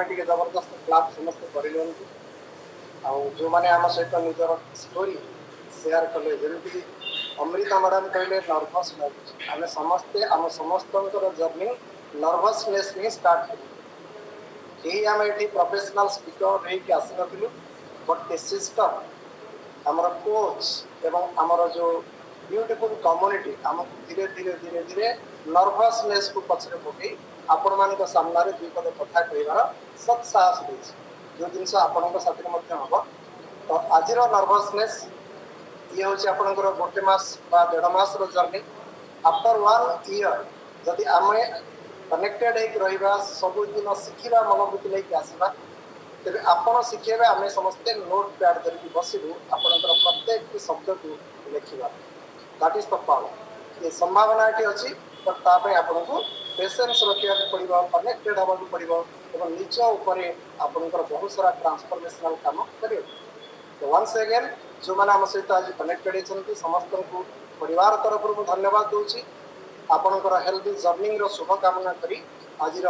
टे जबरदस्त क्लास समस्त कर जो मैंने आम सहित निजर स्टोरी शेयर कले जमी अमृता मैडम कहले नर्भस लगुच आम समस्ते आम समस्त जर्नी नर्भसनेस ही स्टार्ट करी आम ये प्रोफेशनल स्पीकर होकर आसी नु बट ए सिस्टम आमर कोच एवं आमर जो ब्यूटीफुल कम्युनिटी आमको धीरे धीरे धीरे धीरे नर्भसनेस को पछरे पकई आपण मान सामने दुई पद कथा कह सत साहस देती जो जिन आपण साथी हम तो आज नर्भसनेस ये हूँ आपंकर गोटे मस देढ़ मास जर्नी आफ्टर 1 ईयर जदि आम कनेक्टेड रहा सबुदिन शिखा मनोवृत्ति लेकिन आसवा तेरे आपण शिखेबे आम समस्ते नोट पैड धरिकी बसलु आपंकर प्रत्येक शब्द को लिखा दैट इज द पावर ये संभावना ये अच्छी बट ताप आपन को पेशेंस रखा पड़ो कनेक्टेड होगा पड़ो और निज उपर आपंकर बहुत सारा ट्रांसफॉर्मेशनल काम कर वंस अगेन जो मैंने आम सहित आज कनेक्टेड होती समस्त को परिवार तरफ धन्यवाद दूसरी आपंकर हेल्दी जर्नी शुभकामना करी आज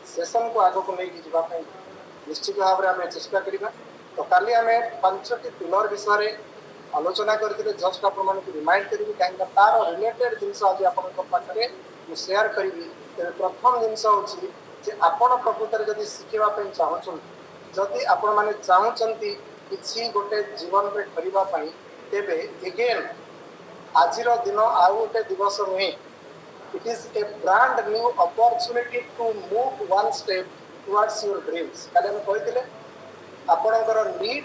सेशन को आग को लेकिन जावाई निश्चित भाव में आम चेष्टा करवा तो काली आम 5टी पिलर विषय आलोचना करते जस्ट आपण रिमाइंड करी कहीं तार रिलेटेड जिन आज आपे सेयार करी प्रथम जिनस हूँ आपण प्रकृत जब शिखापी चाहूँ जदि आपण मैंने चाहूँगी किसी गोटे जीवन में करने तेरे एगेन आज दिन आउ गोटे दिवस नुहे it is a brand new opportunity to move one step towards your dreams काले हम कहते आपणकर नीड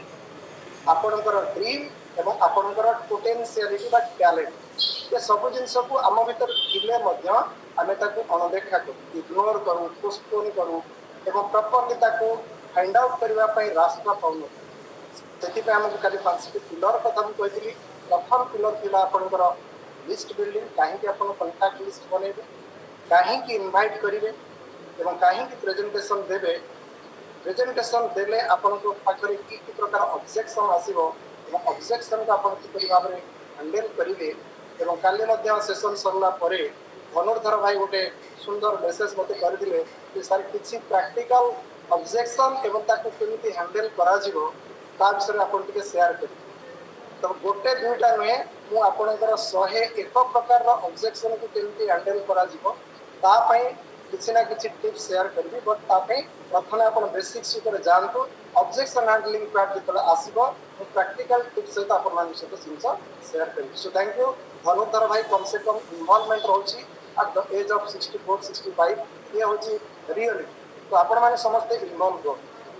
आपणकर ड्रीम एवं आपणकर पोटेंशियलिटी बा टैलेंट ये सब जिनस को आम भीतर थिले आम अणदेखा करूँ इग्नोर करूँ पोस्टपोन करूँ एवं प्रॉपर्ली फाइंड आउट करने रास्ता पाऊन से आमको कल 5टी पिलर कथा मुझे प्रथम पिलर थी आपंकर लिस्ट बिल्डिंग कहीं आप कंटाक्ट लिस्ट बनइबे कहीं इनवाइट करेंगे एवं कहीं प्रेजेंटेशन देवे प्रेजेंटेशन देले आपण पाखे कि प्रकार ऑब्जेक्शन आसो ऑब्जेक्शन को आप भाव में हैंडल करेंगे एवं काली सेशन सरला धनुर्धर भाई गोटे सुंदर मेसेज मत करते सर किसी प्रैक्टिकल ऑब्जेक्शन एवं केमी हैंडल करा विषय आप सेयार करेंगे तो गोटे दुईटा नुहे मुझे 101 प्रकार ऑब्जेक्शन को केमी हैंडल करा किसी ना किसी टिप्स शेयर करी बट प्रथम आप बेसिक्स जातु ऑब्जेक्शन हैंडलिंग पार्ट जो आसो प्रैक्टिकल टिप्स सहित सहित जिन शेयर करी सो थैंक यू धनुर्धर भाई कम से कम इनवॉल्वमेंट रोचे एट द एज ऑफ 64-65 ये हूँ रियलिटी तो आपण मैंने समस्ते इनवॉल्व हो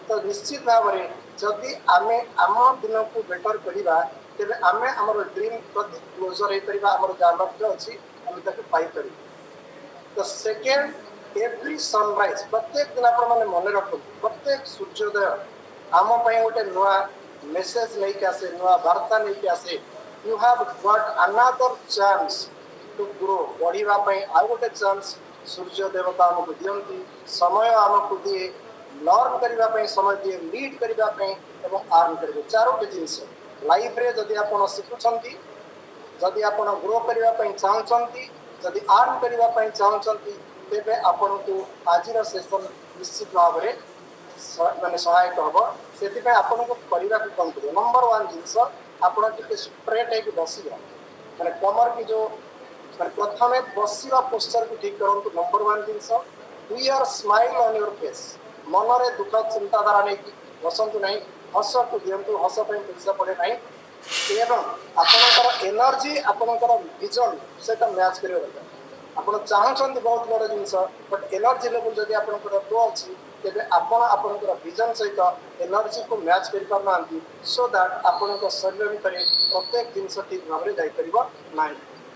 तो निश्चित भाव में जदि आम आम दिन को बेटर करवा तेरे आम आम ड्रीम प्रति क्लोजर हो जहाँ लक्ष्य अच्छी आम पाइपर तो सेकेंड एवरी सनराइज प्रत्येक दिन आप मन रखु प्रत्येक सूर्योदय आम गोटे नुआ मेसेज नहीं आसे नुआ वार्ता नहीं आसे you have got another chance to grow बढ़ापी आउ गोटे चांस सूर्य देवता आमको दिखती समय आमको दिए लर्न करने समय दिए लीड करने आर्न करेंगे 4टी जिनस लाइफ रे जदि आप शिखुंट जदि आप ग्रो करने चाहूँगी जदि आर्न करने चाहूँगी तेरे आपन को आज सेशन निश्चित भाव में माने सहायक हम से आपन को करने को कौन कर नंबर 1 जिनस आप स्ट्रेट है बस मैंने कमर की जो प्रथम बसवा पोस्चर को ठीक करूँ नंबर 1 जिनस do your smile on your face मनरे दुख चिंताधारा नहीं बसतु ना हस को दिंतु हस पैसा पड़े ना एवं आपंकर एनर्जी आपंकर विजन सहित मैच कर दरकार आप चाहते बहुत बड़ जिनस बट एनर्जी लेवल जब आप लो अच्छी तेज आपंकर विजन सहित एनर्जी को मैच कर पारना सो दैट आपण शरीर भितर प्रत्येक जिनस ठीक भाव में जापर ना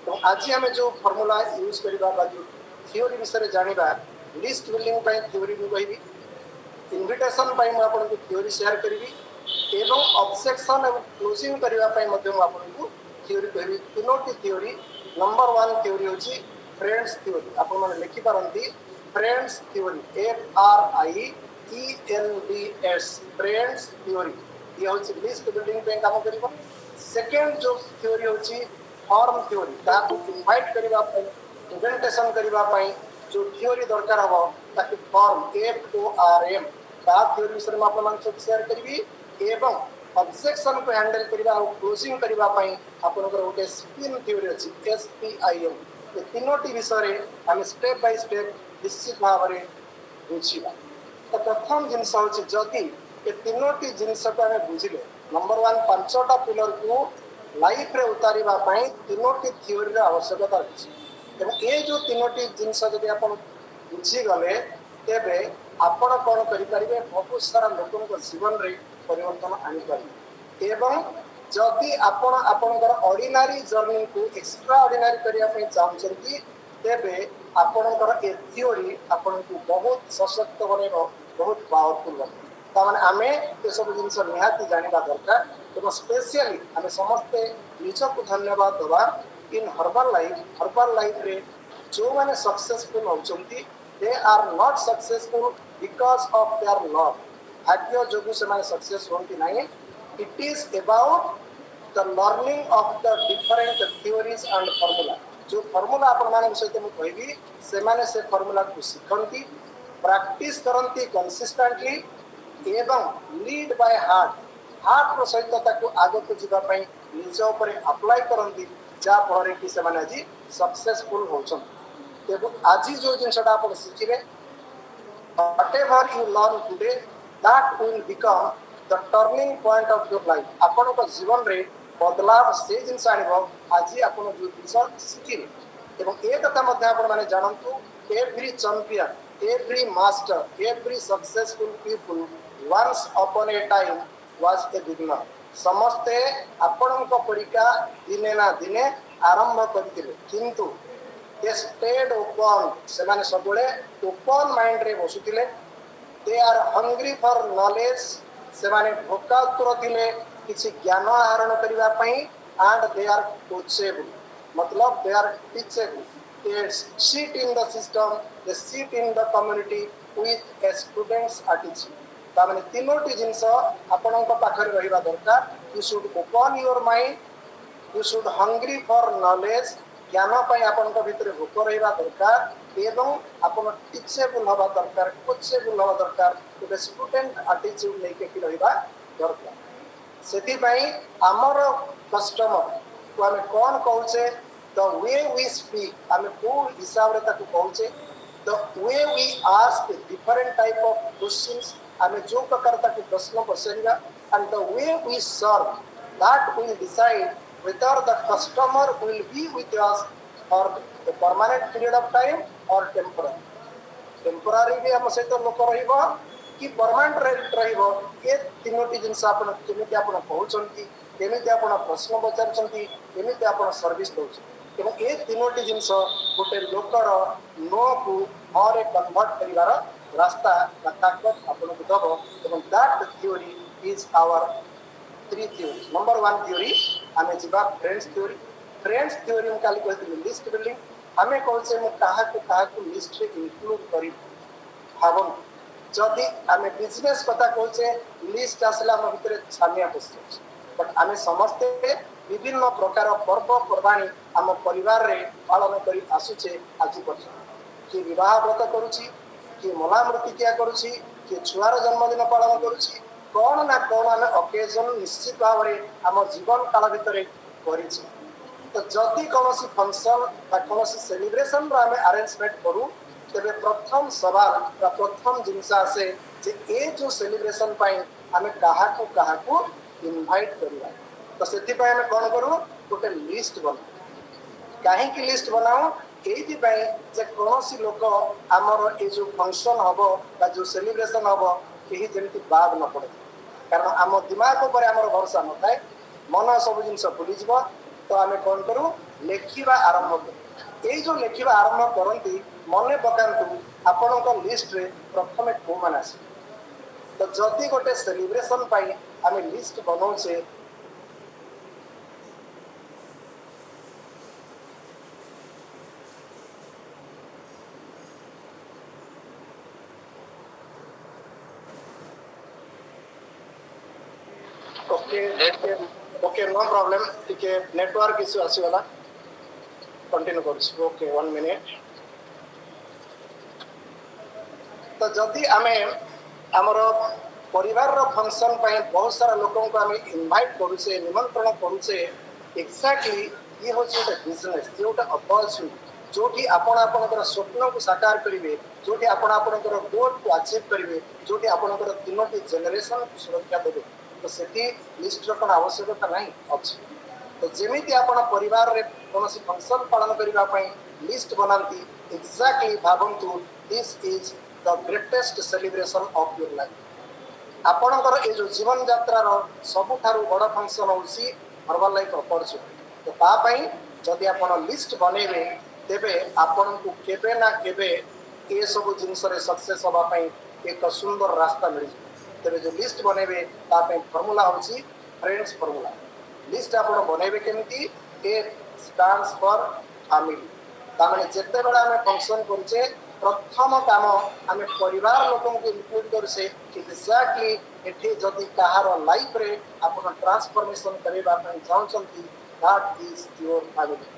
तो आज आम जो फर्मूला यूज करवा जो थ्योरी विषय जाना लिस्ट बिल्डिंग थ्योरी मुझे कहि इनविटेशन मुझे थ्योरी शेयर करी एवं ऑब्जेक्शन और क्लोजिंग करने आपको थ्योरी कहि 3टी थ्योरी नंबर 1 थ्योरी हूँ फ्रेंड्स थ्योरी आप लिखिपारती friends theory FRIENDS friends theory ये हूँ लिस्ट बिल्डिंग काम कर सेकेंड जो थ्योरी हूँ फॉर्म थ्योरी इनवाइट करने प्रेजेंटेशन करने जो थ्योरी दरकार हम ताकि फॉर्म FORM ता थ्योरी विषय में आप मान सब शेयर करबी एवं ऑब्जेक्शन को हैंडल करबा और क्लोजिंग करबा पई आपनकर ओटे स्पिन थ्योरी अछि SPIN ए तीनोटी विषय रे हम स्टेप बाय स्टेप निश्चित भाव रे बुझिबा। तो प्रथम जिनस होछि जदि ए तीनोटी जिनस को हम बुझिले नंबर 1 पांचटा पिलर को लाइफ रे उतारिबा पई तीनोटी थ्योरी रे आवश्यकता अछि एवं ए जो तीनोटी जिनस जदि आपण बुझी गले तेबे आपण कोन करि परिबे बहुत सारा लोकन को जीवन रे परिवर्तन आनि पारिबे एवं जदि आपण आपनकर ऑर्डिनरी जर्नी को एक्स्ट्रा ऑर्डिनरी करिया पई चाहछंती तेबे आपनकर ए थ्योरी आपण को बहुत सशक्त बनेबो बहुत पावरफुल बने तामाने आमे ए सब जिंस निहाती जानिबा दरकार एवं स्पेशली आमे समस्त निजको धन्यवाद दबा इन हर्बल लाइफ रे जो माने सक्सेसफुल होचंती they are not successful because of their luck भाग्य जोगु से माने सक्सेस होंती नहीं it is about the learning of the different theories and formula जो फार्मूला आपण माने सहित मु कहबी से माने से फार्मूला को सिखंती प्रैक्टिस करंती कंसिस्टेंटली एवं लीड बाय हार्ट रो सहित ताको आगो को जिबा पई निज ऊपर अप्लाई करंती जा फଳରେ कि ସେମାନେ ଆଜି सक्सेसफुल होचंती एवं आज जो जिनसटा आपण सिखिबे whatever you learn today that will become the turning point of your life आपण को जीवन रे बदलाव से जिनस आनिबो आज आपण जो जिनस सिखिबे एवं ए कथा मध्ये आपण माने जानंतु every champion every master every successful people once upon a time was a beginner समस्ते आपणक परीक्षा दिने ना दिने आरंभ करथिले किंतु they stayed open ସେମାନେ ସବୁବେଳେ open mind रे बसुथिले they are hungry for knowledge ସେମାନେ ଭୋକାତୁର ଥିଲେ କିଛି ଜ୍ଞାନ ଆହରଣ କରିବା ପାଇଁ and they are coachable मतलब they are teachable they sit in the system they sit in the community with a student's attitude ताମାନେ तीनोटी जिंस आपणक पाखरे रहिबा दरकार you should open your mind you should hungry for knowledge ज्ञान पाई आपनक भितरे भोक रहिबा दरकार एवं आपन teachable हवा दरकार कोचेबल हवा दरकार एक स्टूडेंट एटीट्यूड लेके कि रहिबा दरकार सेति पई हमर कस्टमर को हमें कोन कहउछे द वे वी स्पीक हमें को हिसाब रे ताको कहउछे the way we ask different type of questions हमें जो प्रकार ताको प्रश्न पसरिबा and the way we serve that will decide whether the customer will be with us for a permanent period of time or temporary भी हम सहित लोक रहिबो कि परमानेंट रेट रहिबो ए तीनोटी जिंस आपण केमिति आपण कहउचंती केमिति आपण प्रश्न पचारचंती केमिति आपण सर्विस दउछ एवं ए तीनोटी जिंस गोटे लोकर नो को और एक कन्वर्ट करिवार रास्ता का ताकत आपण को दबो एवं that theory is our three theories number 1 theory हमें जिबा फ्रेंड्स थ्योरी हम काली कहते लिस्ट बिल्डिंग हमें कौन से मु काहा को लिस्ट रे इंक्लूड करी भावन जदि हमें बिजनेस पता कहै छे लिस्ट आसला हम भितरे छानिया पछे बट हमें समस्त विभिन्न प्रकार पर्व पर्वाणी हम परिवार रे पालन करी आसुचे आज पर्यंत कि विवाह व्रत करूची कि मला मृतिक्रिया करूची कि छुआर जन्मदिन पालन करूची कौन ना कौन आम ओकेजन निश्चित भाव में आम जीवन काल भितर करिछि तो जदि कौन फंक्शन बा कौन सेलिब्रेशन आम अरेंजमेंट करूँ तेरे प्रथम सवाल प्रथम जिनस आसे जे ए जो सेलिब्रेशन पाई आम काहाकू इनवाइट करवा तो से आम कौन करूँ गोटे लिस्ट बनाऊ कहीं लिस्ट बनाऊ ये जे कौन लोक आमर ये जो फंक्शन हम बा जो सेलिब्रेशन हम यही जमी बाद न पड़े कारण आम दिमाग पर आम भरोसा न थाए मन सब जिन भूली तो आम कौन करूँ लेखिबा आरंभ करूँ ये जो लेखिबा आरंभ करती मन पकातु आपण लिस्ट रे प्रथम को मैंने आस तो जदि गोटे सेलिब्रेशन पाई आम लिस्ट बनाऊे ओके नो प्रॉब्लम टिके नेटवर्क इश्यू आसीगला कंटिन्यू कर ओके 1 मिनिट तो जदि आमे आमर परिवार फंक्शन बहुत सारा लोक आम इनवाइट करुचे निमंत्रण करुचे एक्जाक्टली ये हूँ गोटे बिजनेस ये गोटे अपॉर्चुनिटी जो कि आपणकर स्वप्न को साकार करेंगे जो कि आपणकर गोल को अचीव करेंगे जो कि आपणकर 3टी जेनेरेशन को सुरक्षा देवे तो से लिस्ट कौन आवश्यकता नहीं अच्छी तो जमीती आप परिवार रे कौन फंक्शन पालन करने लिस्ट बनाती एक्जाक्टली भावतु this is the greatest celebration of your life आपणकर ये जो जीवन यात्रार सबुठारु बड़ फंक्शन हूँ हर्बल लाइफ अपॉर्चुनिटी तो तापाई जदि आप लिस्ट बनइबे तेबे आपन को केबे ना केबे ये सब जिनस सक्सेस होगापी एक सुंदर रास्ता मिल तेरे जो लिस्ट बनइबे तापाई फॉर्मूला होची फ्रेंड्स फॉर्मूला लिस्ट आप बनइबे केमिति ए स्टैंड्स फॉर फैमिली तामाने जेते बेला हमें फंक्शन करूचे प्रथम काम आम परिवार लोक इनक्लूड करुचे एक्जाक्टली एठी जदि कहार लाइफ रे आपण ट्रांसफॉर्मेशन करबा पई चाहउछंती दैट इज योर फैमिली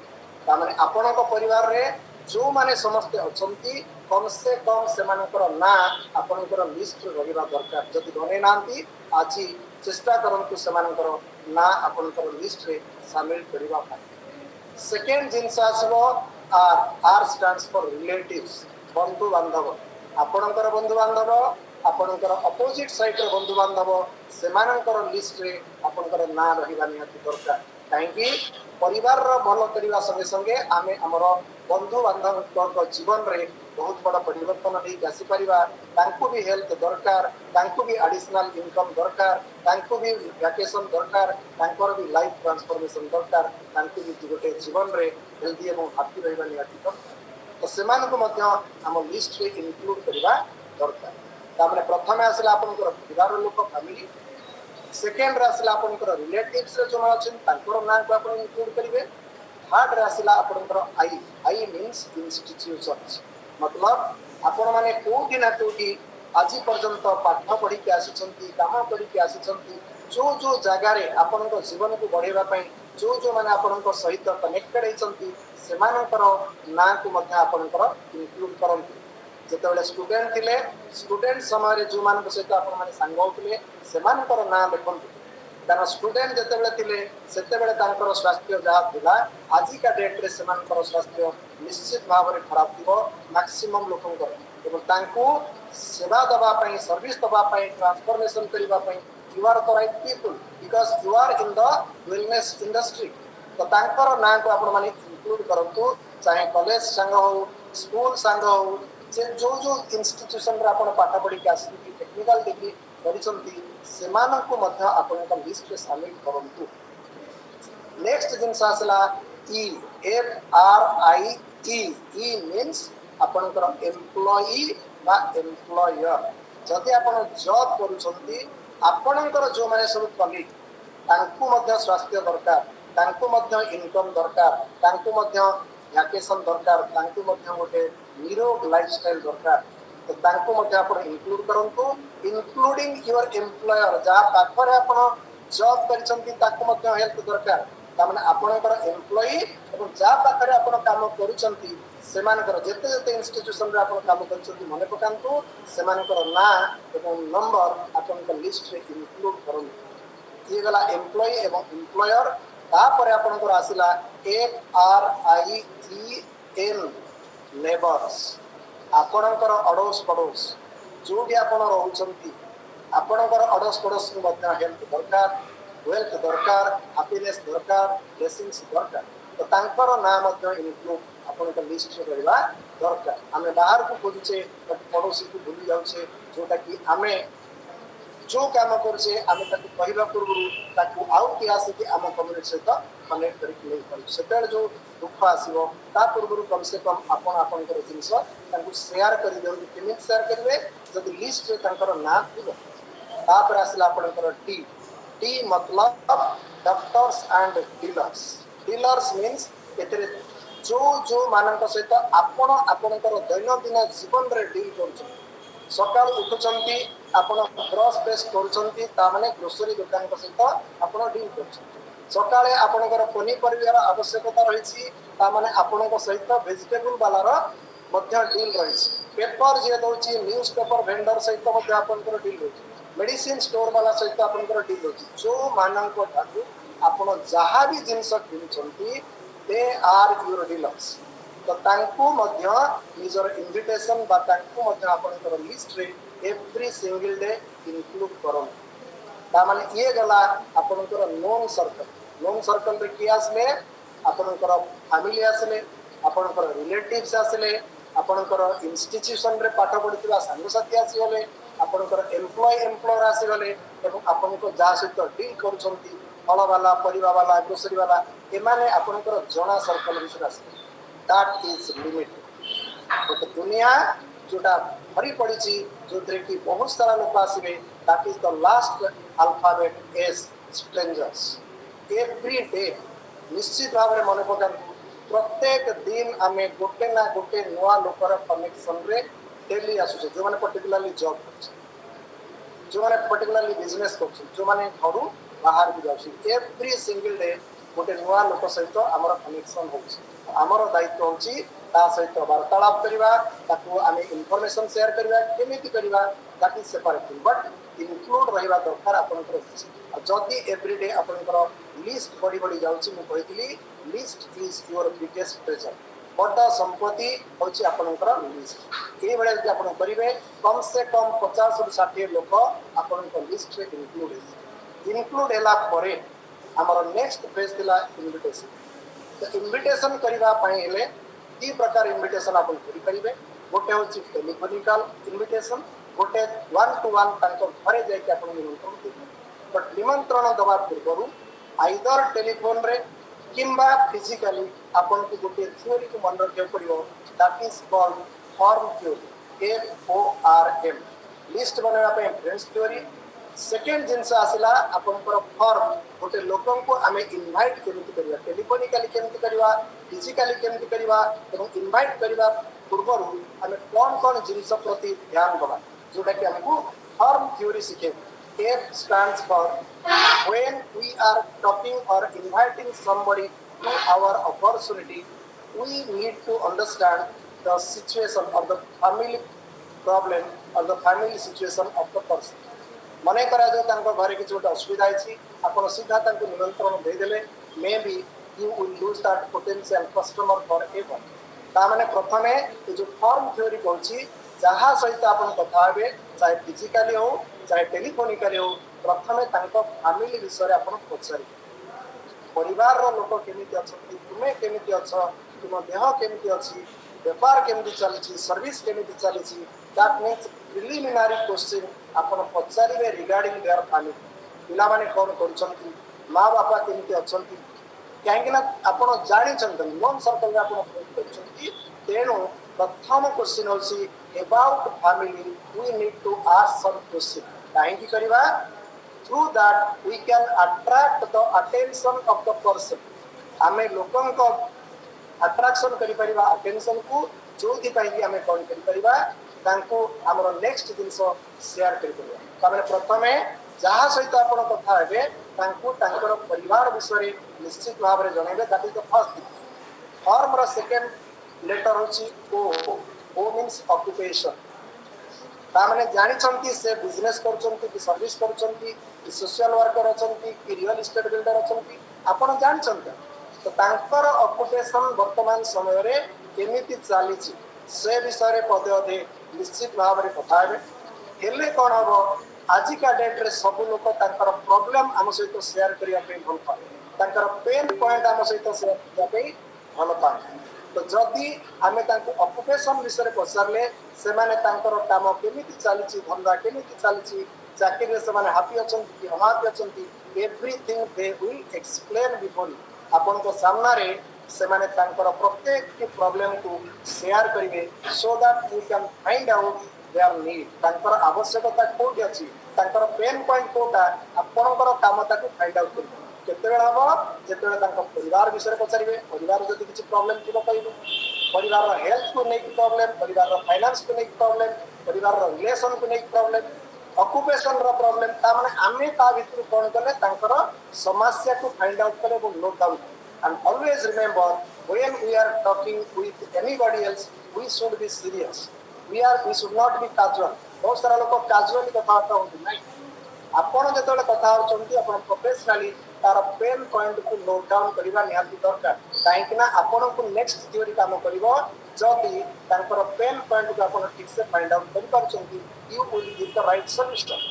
तामाने आपणक परिवार रे जो माने समस्त अछंती कम से कम से मानकर ना आपणकर लिस्ट रहिबा दरकार जदि बने नांती आज चेष्टा करंतु से मानकर ना आपणकर लिस्ट रे शामिल करबा पई सेकंड जिंस आसबो आर स्टैंड्स फॉर रिलेटिव्स बंधु बांधव आपणकर बंधु बांधव आपणकर अपोजिट साइड रे बंधु बांधव सेमानकर लिस्ट रे आपणकर ना रहिबा निहाती दरकार कहीं परिवार भल करने संगे संगे आम आमर बंधु बांधव जीवन रे बहुत बड़ा परिवर्तन नहीं आसीपर भी हेल्थ दरकार भी एडिशनल इनकम दरकार भी वैकेशन दरकार भी लाइफ ट्रांसफॉर्मेशन दरकार भी गोटे जीवन रे हेल्दी और हैप्पी रहिबा निहाती तो से आम लिस्ट रे इनक्लूड करवा दरकार तामने प्रथम आसला आपनकर परिवार लोक फैमिली सेकेंड रे आसला आपनकर रिलेटिव्स रे जो अछन तांकर नाम को आपन इंक्लूड करिवे थर्ड रे आसला आपनकर आई मींस इंस्टीट्यूशंस मतलब आपण माने कोठी ना कोठी आज पर्यंत पाठ पढ़ी के आसीचंती काम करी के आसीचंती जो जो जगह रे आपनकर जीवन को बढ़ेबा पई जो जो माने आपनकर सहित कनेक्टेड हेचंती सेमानकर नाम को मध्य आपनकर इंक्लूड करंती जेतेबेले स्टूडेंट थिले स्टूडेंट समय जो मान सहित आपण माने सांग होतले सेमानकर ना देखंतु कारण स्टूडेंट जेतेबेले थिले सेतेबेले तांकर स्वास्थ्य जहा थिला आजि का डेट रे सेमानकर स्वास्थ्य निश्चित भाव रे खराब थिबो मैक्सिमम लोकंकर एवं तांको सेवा दबा पई सर्विस दबा पई ट्रांसफॉर्मेशन करिबा पई you are the right people because you are in the wellness industry तो तांकर ना को आपण माने इंक्लूड करंतु चाहे कॉलेज संग हो स्कूल संग हो जो जो इंस्टीट्यूशन रे आपण पाठ पढ़ी के आसी टेक्निकल डिग्री करिसंती सेमाननको मध्य आपनका लिस्ट रे शामिल करंतु नेक्स्ट जिंस आसला ई एफ आर आई ई मींस आपनकर एम्प्लॉई बा एम्प्लॉयर जदि आपण जॉब करूछंती आपनकर जो माने सब कलीग तांको मध्य स्वास्थ्य दरकार तांको मध्य इनकम दरकार तांको मध्य वैकेशन दरकार तांको मध्य गोटे निरोग लाइफस्टाइल दरकार तो तांको मध्य आपण इंक्लूड करंतु इंक्लूडिंग योर एम्प्लॉयर जा पाखरे आपण जॉब करिसंती ताको मध्य हेल्थ दरकार तामाने आपणकर एम्प्लॉई एवं जा पाखरे आपण काम करिसंती सेमानकर जेते जेते इंस्टीट्यूशन रे आपण काम करिसंती मने पकांतु सेमानकर ना एवं नंबर आपनकर लिस्ट रे इंक्लूड करंतु ये गला एम्प्लॉई एवं एम्प्लॉयर तापर आपनकर आसिला F R I T N neighbours आपणकर अड़ोस पड़ोस जो भी आपण रहउछंती आपणकर अड़ोस पड़ोस को मध्य हेल्थ दरकार वेल्थ दरकार हैप्पीनेस दरकार ब्लेसिंग्स दरकार तो तांकर नाम मध्य इनक्लूड आपणकर लिस्ट रे करबा दरकार हमें बाहर को खोजुचे पड़ोसी को भूली जाउछे जोटा कि हमें जो काम करछे आमे ताकू पहिला पूर्व ताकू आउ के आसे कि आम कम्युनिटी सहित कनेक्ट करके नहीं पारू सेतेल जो दुख आसीबो ता पूर्व कम से कम आपण आपनकर जिंस ताकू शेयर करि देउ केमित शेयर करबे जदि लिस्ट रे तांकर नाम थिबो तापर आसला आपनकर टी मतलब doctors and dealers dealers means एतरे जो जो मानक सहित आपण आपनकर दैनंदिन जीवन रे डील करछन सकाल उठुचंती आपण ब्रश पेस्ट करूचंती ता माने ग्रोसरी दुकान को सहित आपण डील करछन सकाळे आपणकर पनीपरिवार आवश्यकता रहिछि ता माने आपणक सहित वेजिटेबल वाला रो मध्य डील रहिछि पेपर जे दौची न्यूज पेपर वेंडर सहित आपंकर डील होची मेडिसिन स्टोर वाला सहित आपंकर डील होची जो मानक ठाकू आपण जहाँ भी जिनस किनुचंती दे आर योर डीलर्स तो तांकु मध्य निजर इनविटेशन बा तांकु मध्य आपनकर लिस्ट रे एवरी सिंगल डे इंक्लूड करन ता माने ये गला आपनकर नोन सर्कल रे की आसले आपनकर फैमिली आसले आपनकर रिलेटिव्स आसले आपनकर इंस्टीट्यूशन रे पाठ पढितबा संगसाथी आसीगले आपनकर एम्प्लॉयर आसीगले एवं आपनको जा सहित डील करूछंती फल वाला परिवा वाला ग्रोसरी वाला एमाने आपनकर जणा सर्कल विषय आसले दैट इज लिमिटेड बट दुनिया जोटा भरी पड़ी जो कि बहुत सारा लोग आसवे that is the last alphabet S strangers every day निश्चित भाव में मन पका प्रत्येक दिन आम गोटे ना गोटे नुआ लोकर कनेक्शन रे डेली आसुचे जो माने पर्टिकुलरली जॉब कर जो माने पर्टिकुलरली बिजनेस कर जो माने घर बाहर भी जाउछि एवरी सिंगल डे गोटे नुआ लोक सहित आमर कनेक्शन होछि आमर दायित्व होछि ता सहित वार्तालाप करवा ताकू आमे इनफॉरमेशन शेयर करवा केमिति करवा that is separate thing but include रहिबा दरकार आपनकर जदि एवरीडे आपनकर लिस्ट बड़ी बड़ी जाउछि मु कहितली list is your biggest treasure बड़ संपत्ति होछि आपनकर लिस्ट ए बेले जे आपन करिवे कम से कम 50 रु 60 लोक आपनकर लिस्ट रे इंक्लूड हैला परे हमर नेक्स्ट फेज दिला इनविटेशन तो इनविटेशन करबा पई हेले ती प्रकार इनविटेशन आपन करि परिबे गोटे होछि टेलीफोनिकल इनविटेशन गोटे 1 to 1 तांको घरे जाय के आपन निमंत्रण देबे बट निमंत्रण दबा पूर्व आइदर टेलीफोन रे किंबा फिजिकली आपन को गोटे थ्योरी को मन रखे पड़ियो that is called form theory FORM list बनवा पे फ्रेंड्स थ्योरी सेकेंड जिनस आसला आपनकर फॉर्म गोटे लोकन को आमे इनवाइट केमिति करबा टेलीफोनिकली केमिति करबा फिजिकली केमिति करबा एवं इनवाइट करबा पूर्व आमे कोन जिनस प्रति ध्यान दबा जोटा कि हमको फॉर्म थ्योरी सिखे F stands for when we are talking or inviting somebody to our opportunity we need to understand the situation of the family problem or the family situation of the person मने करा जो तांको घरे किछ गोटे असुविधा अछि आपण सीधा तांको निमंत्रण दे देले may be you will lose that potential customer for ever ता माने प्रथमे ए जो फॉर्म थ्योरी कहछि जहा सहित आपण कथा हेबे चाहे फिजिकली हो चाहे टेलीफोनिकली हो प्रथमे तांको फैमिली विषय आपण पछारि परिवार रो लोक केमिति अछंती तुमे केमिति अछ तुम देह केमिति अछि व्यापार केमिति चलछि सर्विस केमिति चलछि दैट मींस प्रिलिमिनरी क्वेश्चन आपण पछारिबे रिगार्डिंग देयर फैमिली पिला माने कोन करछंती मां बापा केमिति अछंती काहेकि ना आपण जानि छंती नॉन सर्कल रे आपण करछंती तेनो प्रथम क्वेश्चन होसी about family we need to ask some question काहेकि करबा through that we can attract the attention of the person आमे लोकन को अट्रैक्शन करि परिबा अटेंशन को जोथि पई कि आमे कोन करि परिबा तांको हमर नेक्स्ट जिंस शेयर करि परिबा तामे प्रथमे जहा सहित आपण कथा हेबे तांको तांकर परिवार विषय निश्चित भाव रे जणैबे that is the first thing form रो सेकंड लेटर होची ओ मींस ऑक्युपेशन ता माने जानि छंती से बिजनेस करछंती कि सर्विस करछंती कि सोशल वर्कर अछंती कि रियल एस्टेट बिल्डर अछंती आपण जानि छंती तो तांकर ऑक्युपेशन वर्तमान समय रे केमिति चालीची से विषय रे पदे अधे निश्चित भाव रे कथा हेबे हेले कोन हबो आज का डेट रे सब लोक तांकर प्रॉब्लम हम सहित शेयर करिया पे भल पाए तांकर पेन पॉइंट हम सहित शेयर करिया पे भल पाए तो जदि आमे तांको ऑक्युपेशन विषय रे पछारले से माने तांकर काम केमिति चालीची धंधा केमिति चालीची चाकरी रे से माने हैप्पी अछंती कि अनहैप्पी अछंती everything they will explain before आपन को सामना रे से माने तांकर प्रत्येक के प्रॉब्लम को शेयर करिवे so that you can find out their need तांकर आवश्यकता कोठी अछि तांकर पेन पॉइंट कोटा आपनकर काम ताको फाइंड आउट करिवे केते बेला हबो जेते तांकर परिवार विषय पचारिवे परिवार जदि किछि प्रॉब्लम थिबो कहिबो परिवार रो हेल्थ को नेक प्रॉब्लम परिवार रो फाइनेंस को नेक प्रॉब्लम परिवार रो रिलेशन को नेक प्रॉब्लम ऑक्युपेशन रो प्रॉब्लम ता माने आमे ता भितर कोन करले तांकर समस्या को फाइंड आउट करे और note down and always remember when we are talking with anybody else we should be serious we should not be casual. बहुत सारा लोग casually कथबार्ता होती नहीं आपण जेतले कथा होचंती आपण प्रोफेशनली तार पेन पॉइंट को नोट डाउन करबा निहाती दरकार काहे कि ना आपण को नेक्स्ट थ्योरी काम करबो जदी तांकर पेन पॉइंट को आपण ठीक से फाइंड आउट कर परचंती you will give the right solution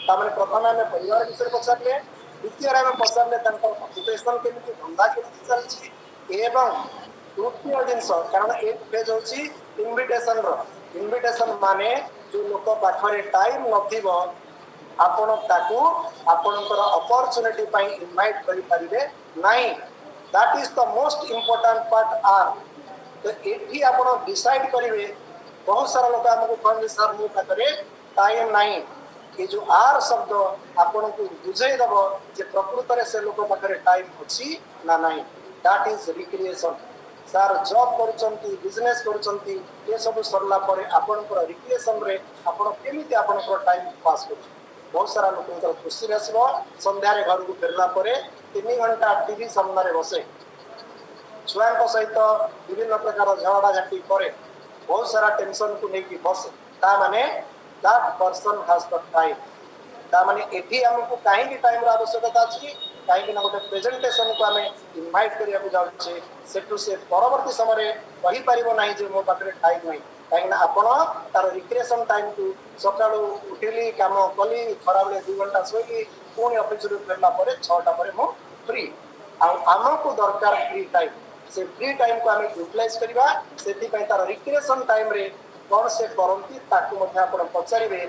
तामने प्रथम हमें परिवार विषय पछारले द्वितीय हमें पछारले तांकर ऑक्युपेशन केमिति धंधा केमिति चलछि एवं तृतीय जिनस कारण एक पेज होची इनविटेशन माने जो लोक पाखरे टाइम नथिबो आपण ताकू आपणकर अपॉर्चुनिटी पाई इनवाइट करि परिबे नाही that is the most important part आर तो एठी आपण डिसाइड करिवे बहुत सारा लोग हमको कहले सर मो पाखरे टाइम नाही ये जो आर शब्द आपण को बुझाई दबो जे प्रकृत रे से लोक पाखरे टाइम अछि ना नाही that is recreation sir job करचंती बिजनेस करचंती ये सब सरला परे आपनकर रिक्रिएशन रे आपण केमिति आपनकर टाइम पास कर बहुत सारा लोक खुशी आसो संध्या घर को फेरला परे 3 घंटा टीवी सामने बसे छुआ सहित विभिन्न प्रकार झगड़ा झाटी करे बहुत सारा टेंशन को लेकिन बसे ता माने that person has the time ता माने एठी हमको काहे की टाइम रा आवश्यकता अछि काहे कि ना गोटे प्रेजेंटेशन को हमें इनवाइट करिया को जाउछे सेटू से परवर्ती समय रे कहि परिबो नाही जे मो पाखरे टाइम नाही काहे ना आपण तार रिक्रिएशन टाइम को सकाळू उठिली काम कली खराबले 2 घंटा सोइली पुणी ऑफिस रे फेरला परे 6टा परे मो फ्री आमको दरकार फ्री टाइम से फ्री टाइम को हमें यूटिलाइज करबा सेति पय तार रिक्रिएशन टाइम रे कोन से करंती ताकू मध्ये आपण पचारिबे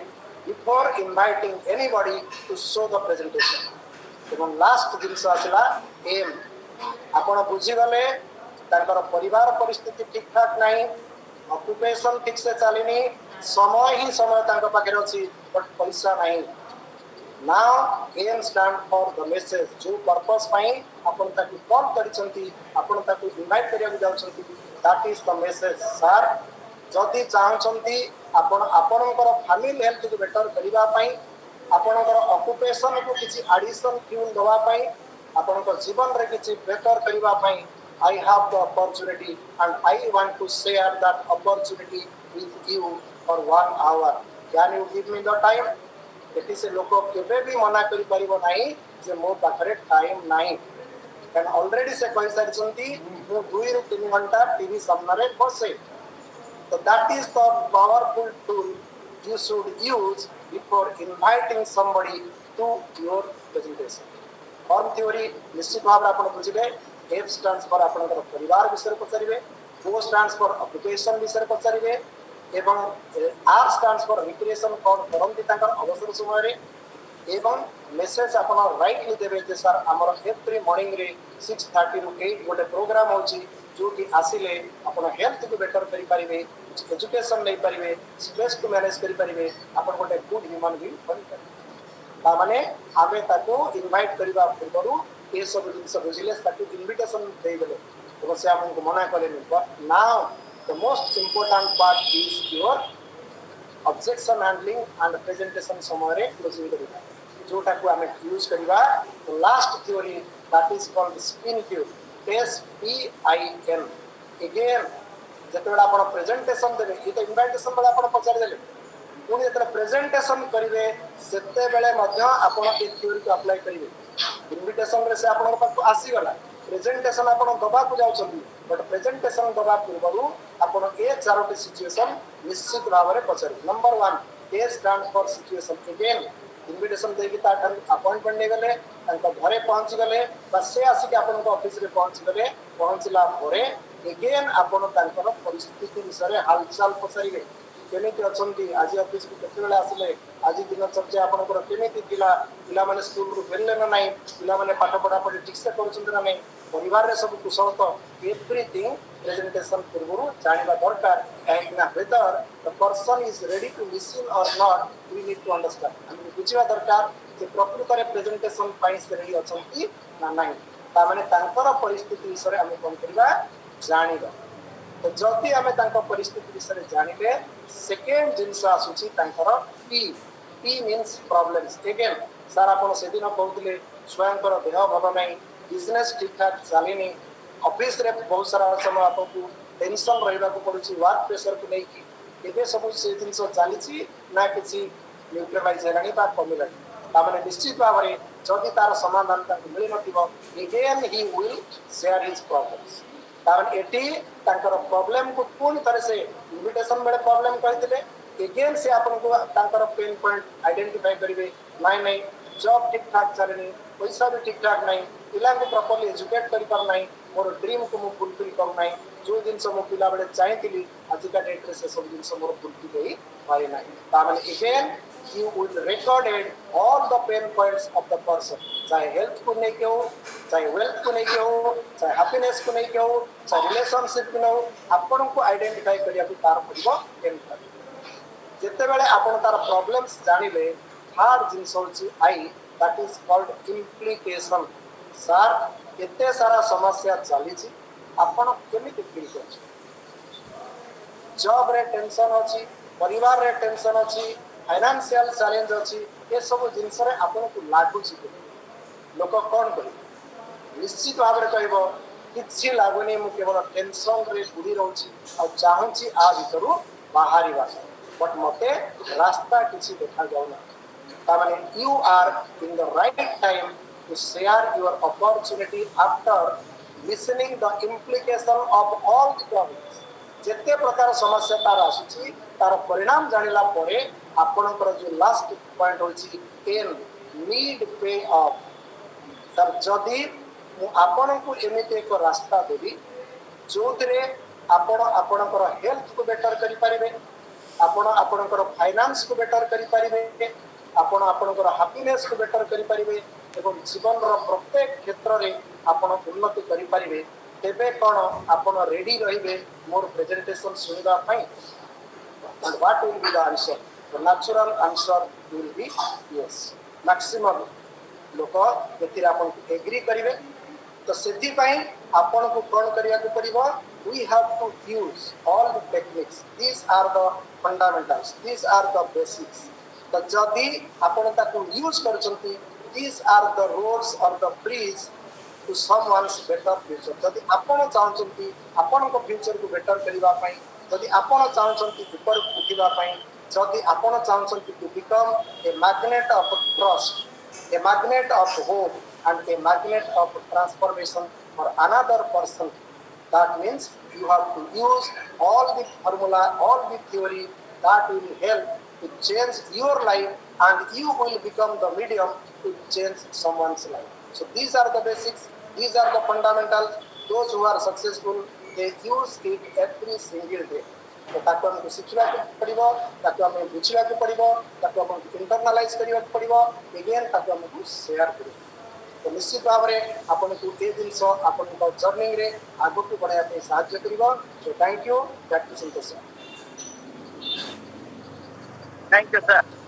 before inviting anybody to show the presentation एवं लास्ट जिनस आसला एम आपण बुझी गले तांकर परिवार परिस्थिति ठीक ठाक नाही ऑक्युपेशन ठीक से चलिनी समय ही समय तांकर पाखरे अछि बट पैसा नाही now M stand for the message जो पर्पस पाई आपण ताकू कॉल करिसंती आपण ताकू इनवाइट करिया जाउछंती that is the message sir जदी चाहछंती आपण आपणकर फैमिली हेल्थ को बेटर करिवा पाई आपणकर ऑक्युपेशन को किछि एडिशन फ्यूल दवा पाई आपणकर जीवन रे किछि बेटर करिवा पाई I have the opportunity and I want to share that opportunity with you for 1 hour. Can you give me the time? Eighty से लोक केबे भी मना करि परिबो नाही जे मो पाखरे टाइम नाही एंड ऑलरेडी से कहि सारिसंती मो 2 ରୁ 3 घंटा टीवी सामने बसे तो that is the powerful tool you should use before inviting somebody to your presentation. Form theory निश्चित भाव आपण बुझिले F stands for आपनकर परिवार विषय पचारिबे O stands for occupation विषय पचारिबे एवं R stands for recreation कोन करंती तांकर अवसर समय रे एवं मेसेज आपण राइटली देबे जे सर हमर एवरी मॉर्निंग रे 6:30 ରୁ 8 गोटे प्रोग्राम होची जो कि आसिले आपण हेल्थ को बेटर करि परिबे एजुकेशन नै परिबे स्ट्रेस को मैनेज करि परिबे आपण गोटे गुड ह्यूमन बीइंग बनि परिबे ता माने आमे ताको इनवाइट करबा पूर्वरु ये सब जिनस बुझिले ताकि इनविटेशन दे देले तो से हमको मना करेनी but now the most important part is your objection handling and presentation समय रे क्लोजिंग करिबा जोटा को हमें यूज करिबा तो last theory that is called spin theory SPIN again जेतेबेला आपण प्रेजेंटेशन देबे ये तो इनविटेशन बला आपण पचार देले पुनी जेते प्रेजेंटेशन करिवे सेते बेले मध्य आपण ए थ्योरी को अप्लाई करिवे इनविटेशन रे से आपण पास आसी गला प्रेजेंटेशन आपण दबा को जाउछन बट प्रेजेंटेशन दबा पूर्वरु आपण ए चारोटी सिचुएशन निश्चित भाव रे पचार number 1 A stands for situation again invitation देकी ताठन अपॉइंटमेंट ले गले तांका घरे पहुंच गले बस से आसी के आपण ऑफिस रे पहुंच गले पहुंचला परे अगेन आपण तांकर परिस्थिति विषय हालचाल पचारिबे केमिति अछंती आज ऑफिस को केते बेला आसले आज दिन चर्चा आपनकर केमिति पिला माने स्कूल रो फेरले ना नाही पिला माने पाठ पढा पढी ठीक से करूछन ना नाही परिवार रे सब कुशल तो एवरीथिंग प्रेजेंटेशन पूर्वरु जानिबा दरकार काहे ना whether the person is ready to listen और not we need to understand हम बुझिबा दरकार जे प्रकृत रे प्रेजेंटेशन पाई से रेडी अछंती ना नाही ता माने तांकर परिस्थिति विषय हम कोन करबा जानिबा तो जति आमे तांको परिस्थिति विषय जानिले सेकेंड जिनस आसुची तांकर P means problems again sir आपण से दिन कहउतले स्वयं कर देह भल नाही बिजनेस ठीक ठाक चलिनी ऑफिस रे बहुत सारा समय आपको टेंशन रहबा को पड़ुची वर्क प्रेशर को नहीं ଏବେ ସବୁ ସେ ଜିନିଷ ଚାଲିଛି ନା କିଛି ନ୍ୟୁଟ୍ରାଲାଇଜ ହେଲାଣି ବା କମିଲାଣି ତାମାନେ ନିଶ୍ଚିତ ଭାବରେ ଯଦି ତାର ସମାଧାନ ତାଙ୍କୁ ମିଳିନଥିବ again he will share his problems କାରଣ ଏଠି ତାଙ୍କର ପ୍ରୋବ୍ଲେମ କୁ ପୁଣି ଥରେ ସେ ଇନଭିଟେସନ ବେଳେ ପ୍ରୋବ୍ଲେମ କହିଥିଲେ again ସେ ଆପଣଙ୍କୁ ତାଙ୍କର ପେନ୍ ପଏଣ୍ଟ ଆଇଡେଣ୍ଟିଫାଇ କରିବେ ନାଇଁ ନାଇଁ ଜବ୍ ଠିକ ଠାକ ଚାଲିନି ପଇସା ବି ଠିକ ଠାକ ନାହିଁ ପିଲାଙ୍କୁ ପ୍ରପରଲି ଏଜୁକେଟ କରିପାରୁ ନାହିଁ ମୋର ଡ୍ରିମକୁ ମୁଁ ଫୁଲଫିଲ କରୁନାହିଁ ଯୋଉ ଜିନିଷ ମୁଁ ପିଲାବେଳେ ଚାହିଁଥିଲି ଆଜିକା ଡେଟ୍ରେ ସେ ସବୁ ଜିନିଷ ମୋର ଫୁଲଫିଲ ହେଇ ପାରିନାହିଁ ତାମାନେ again you will recorded all the pain points of the person चाहे हेल्थ को लेके हो चाहे वेल्थ को लेके हो चाहे हैप्पीनेस को लेके हो चाहे रिलेशनशिप को हो आपण को आइडेंटिफाई करिया को तार पड़िबो केनता जेतेबेले आपण तार प्रॉब्लम्स जानिले थर्ड जिंस होची I that is called implication sir एते सारा समस्या चली छी आपण केमिति फील करछ जॉब रे टेंशन अछि परिवार रे टेंशन अछि फाइनेंशियल चैलेंज अछि ये सब जिंस रे आपण को लागू छी लोक कौन करिबे निश्चित भाव में कहब किसी लगुनि मु केवल टेंशन रे बुड़ी रहउछि आ चाहूछि आ भितरु बाहरी बट मते रास्ता किसी देखा जाउना तामाने you are in the right time to share your opportunity after listening the implication of all the problems जेते प्रकार समस्या तार आसुछि तार परिणाम जानिला परे आपनकर जो लास्ट पॉइंट होछि पेन नीड पे ऑफ तर जदि आपण को एमिति एक रास्ता देबी जो आपण आपणकर हेल्थ को बेटर करि परिबे आपण आपणकर फाइनेंस को बेटर करि परिबे आपण आपणकर हैप्पीनेस को बेटर करि परिबे एवं जीवन रो प्रत्येक क्षेत्र रे आपण उन्नति करि परिबे तेबे कोन आपण रेडी रहिबे मोर प्रेजेंटेशन सुनिबा पई and what will be the answer the natural answer will be yes maximum लोक एथिरे आपन एग्री करिवे तो सेति पई आपन को कोन करिया को पड़िबो we have to use all the techniques these are the fundamentals these are the basics तो जदी आपन ताको use करचंती these are the roads or the bridge to someone's better future जदी आपन चाहचंती आपन को फ्यूचर को बेटर करिवा पई जदी आपन चाहचंती ऊपर उठिवा पई जदी आपन चाहचंती to become a magnet of trust a magnet of hope and a magnet of transformation for another person. That means you have to use all the formula, all the theory that will help to change your life and you will become the medium to change someone's life. So these are the basics, these are the fundamentals. Those who are successful, they use it every single day. तो ताको हमको शिखला को पड़िबो ताको हम बुझला को पड़िबो ताको हम इंटरनलाइज करिवा को पड़िबो अगेन ताको हमको शेयर करिबो तो निश्चित भाव रे आपन को ए दिनसो आपन को जर्नी रे आगु को बढ़ाया पे सहायता करिबो so thank you that is interesting thank you sir